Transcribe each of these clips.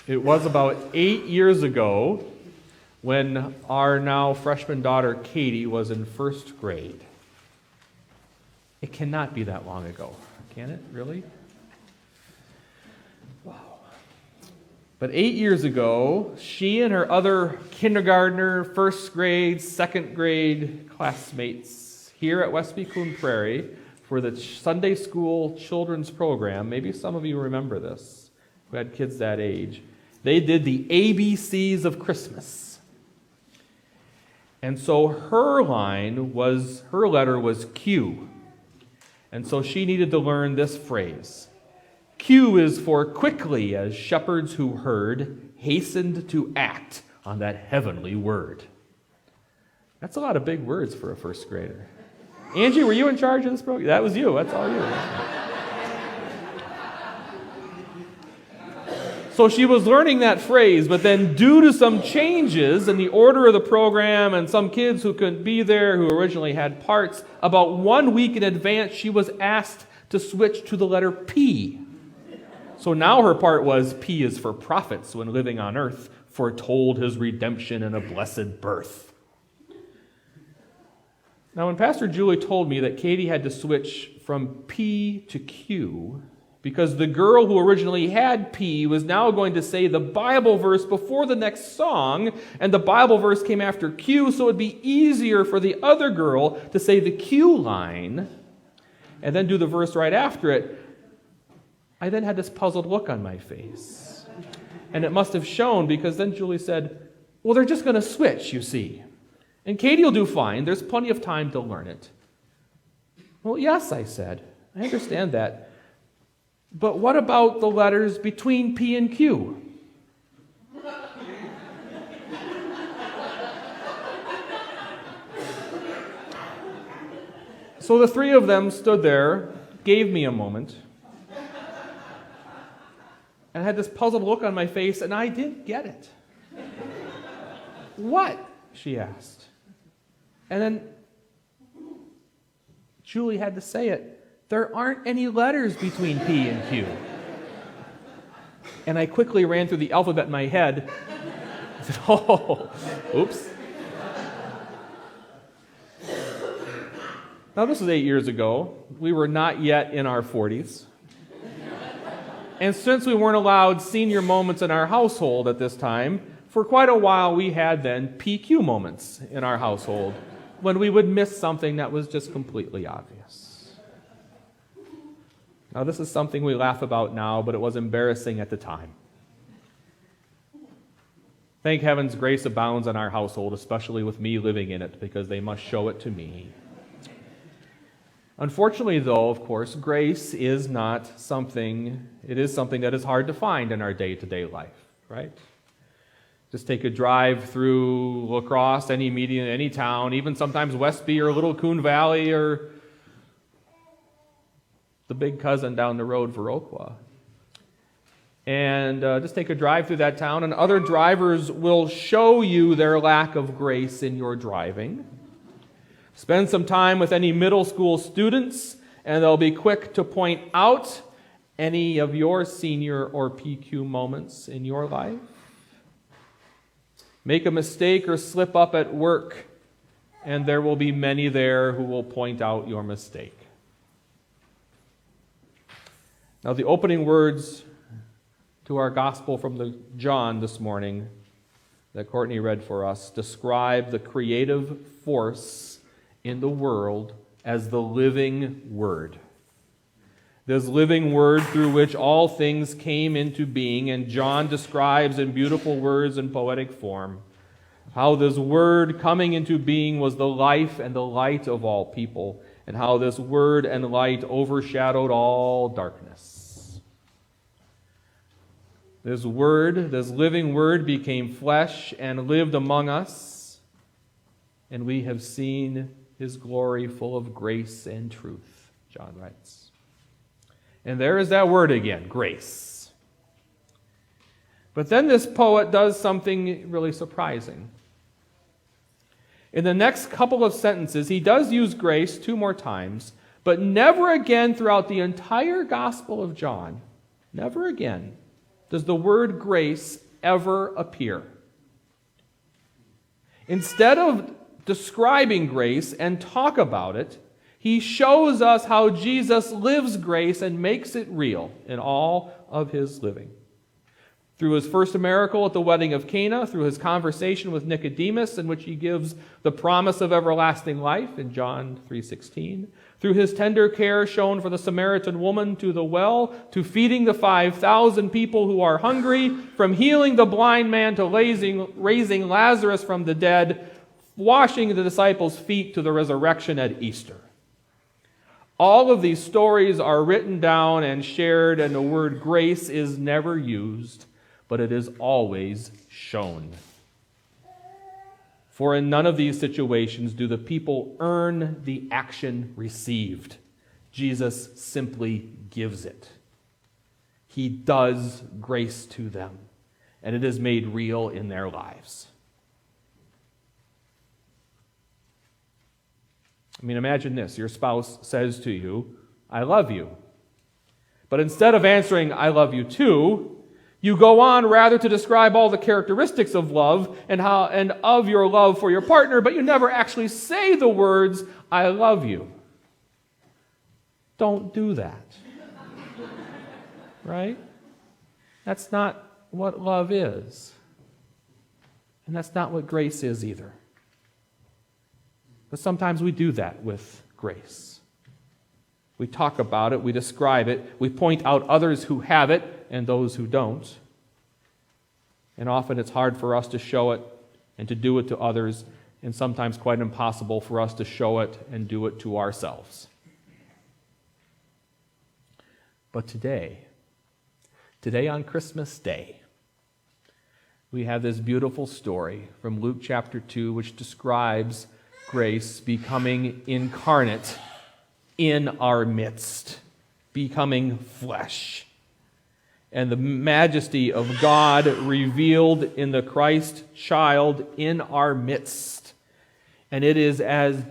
It was about 8 years ago when our now freshman daughter Katie was in first grade. It cannot be that long ago, can it, really? Wow. But 8 years ago, she and her other kindergartner, first grade, second grade classmates here at Westby, Coon, Prairie for the Sunday school children's program, maybe some of you remember this, who had kids that age, they did the ABCs of Christmas. And so her letter was Q. And so she needed to learn this phrase. Q is for quickly, as shepherds who heard, hastened to act on that heavenly word. That's a lot of big words for a first grader. Angie, were you in charge of this program? That was you. That's all you. So she was learning that phrase, but then due to some changes in the order of the program and some kids who couldn't be there who originally had parts, about 1 week in advance she was asked to switch to the letter P. So now her part was P is for prophets when living on earth, foretold his redemption and a blessed birth. Now when Pastor Julie told me that Katie had to switch from P to Q, because the girl who originally had P was now going to say the Bible verse before the next song, and the Bible verse came after Q, so it would be easier for the other girl to say the Q line and then do the verse right after it. I then had this puzzled look on my face. And it must have shown, because then Julie said, well, they're just going to switch, you see. And Katie will do fine. There's plenty of time to learn it. Well, yes, I said. I understand that. But what about the letters between P and Q? So the three of them stood there, gave me a moment, and I had this puzzled look on my face, and I didn't get it. What? She asked. And then Julie had to say it. There aren't any letters between P and Q. And I quickly ran through the alphabet in my head. I said, oh, oops. Now, this was 8 years ago. We were not yet in our 40s. And since we weren't allowed senior moments in our household at this time, for quite a while we had then PQ moments in our household when we would miss something that was just completely obvious. Now, this is something we laugh about now, but it was embarrassing at the time. Thank heavens grace abounds in our household, especially with me living in it, because they must show it to me. Unfortunately, though, of course, grace is not something, it is something that is hard to find in our day-to-day life, right? Just take a drive through La Crosse, any median, any town, even sometimes Westby or Little Coon Valley or the big cousin down the road, Viroqua. And just take a drive through that town, and other drivers will show you their lack of grace in your driving. Spend some time with any middle school students, and they'll be quick to point out any of your senior or PQ moments in your life. Make a mistake or slip up at work, and there will be many there who will point out your mistake. Now, the opening words to our gospel from John this morning that Courtney read for us describe the creative force in the world as the living Word. This living Word through which all things came into being, and John describes in beautiful words and poetic form how this Word coming into being was the life and the light of all people, and how this Word and light overshadowed all darkness. This Word, this living Word, became flesh and lived among us, and we have seen His glory full of grace and truth, John writes. And there is that word again, grace. But then this poet does something really surprising. In the next couple of sentences, he does use grace 2 more times, but never again throughout the entire Gospel of John, never again, does the word grace ever appear. Instead of describing grace and talk about it, he shows us how Jesus lives grace and makes it real in all of his living. Through his first miracle at the wedding of Cana, through his conversation with Nicodemus, in which he gives the promise of everlasting life in John 3:16, through his tender care shown for the Samaritan woman to the well, to feeding the 5,000 people who are hungry, from healing the blind man to raising Lazarus from the dead, washing the disciples' feet to the resurrection at Easter. All of these stories are written down and shared, and the word grace is never used, but it is always shown. For in none of these situations do the people earn the action received. Jesus simply gives it. He does grace to them, and it is made real in their lives. I mean, imagine this. Your spouse says to you, "I love you." But instead of answering, "I love you too," you go on rather to describe all the characteristics of love and of your love for your partner, but you never actually say the words, "I love you." Don't do that. Right? That's not what love is. And that's not what grace is either. But sometimes we do that with grace. We talk about it, we describe it, we point out others who have it and those who don't. And often it's hard for us to show it and to do it to others, and sometimes quite impossible for us to show it and do it to ourselves. But today on Christmas Day, we have this beautiful story from Luke chapter 2, which describes grace becoming incarnate in our midst, becoming flesh, and the majesty of God revealed in the Christ child in our midst. And it is as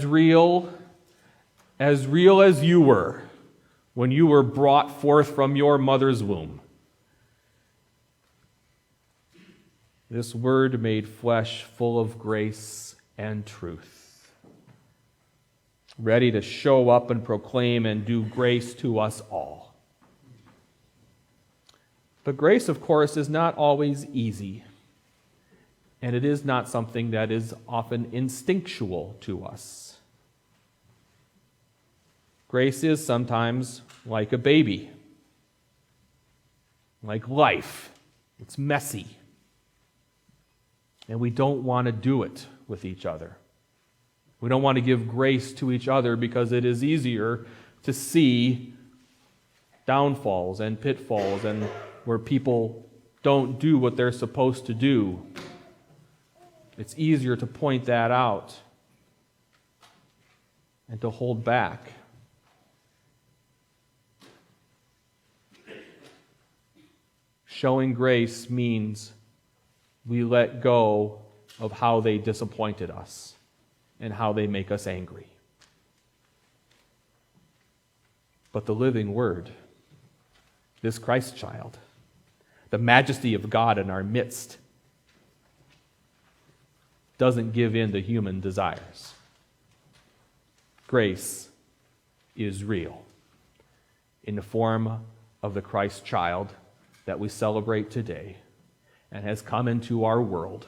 real as you were when you were brought forth from your mother's womb. This Word made flesh, full of grace and truth, ready to show up and proclaim and do grace to us all. But grace, of course, is not always easy, and it is not something that is often instinctual to us. Grace is sometimes like a baby, like life. It's messy. And we don't want to do it with each other. We don't want to give grace to each other because it is easier to see downfalls and pitfalls and where people don't do what they're supposed to do. It's easier to point that out and to hold back. Showing grace means we let go of how they disappointed us and how they make us angry. But the living Word, this Christ child, the majesty of God in our midst, doesn't give in to human desires. Grace is real in the form of the Christ child that we celebrate today, and has come into our world.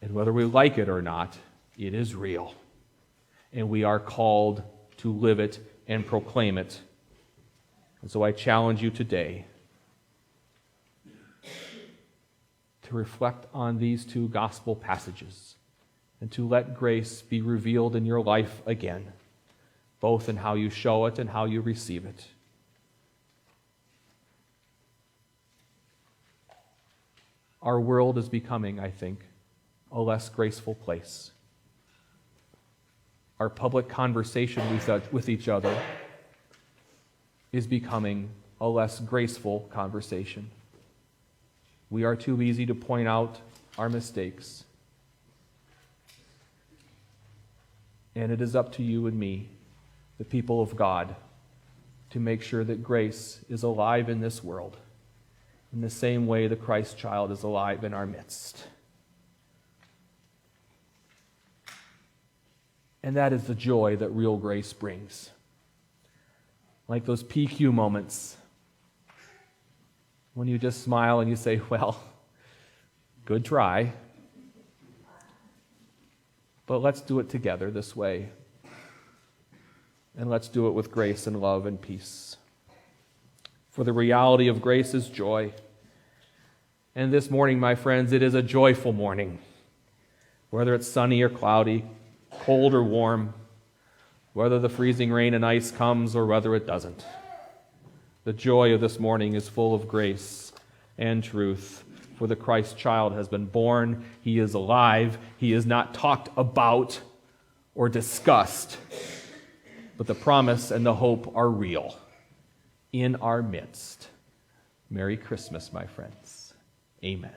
And whether we like it or not, it is real. And we are called to live it and proclaim it. And so I challenge you today to reflect on these two gospel passages and to let grace be revealed in your life again, both in how you show it and how you receive it. Our world is becoming, I think, a less graceful place. Our public conversation with each other is becoming a less graceful conversation. We are too easy to point out our mistakes. And it is up to you and me, the people of God, to make sure that grace is alive in this world in the same way the Christ child is alive in our midst. And that is the joy that real grace brings. Like those PQ moments when you just smile and you say, well, good try, but let's do it together this way. And let's do it with grace and love and peace. For the reality of grace is joy. And this morning, my friends, it is a joyful morning. Whether it's sunny or cloudy, cold or warm, whether the freezing rain and ice comes or whether it doesn't. The joy of this morning is full of grace and truth. For the Christ child has been born. He is alive. He is not talked about or discussed. But the promise and the hope are real in our midst. Merry Christmas, my friends. Amen.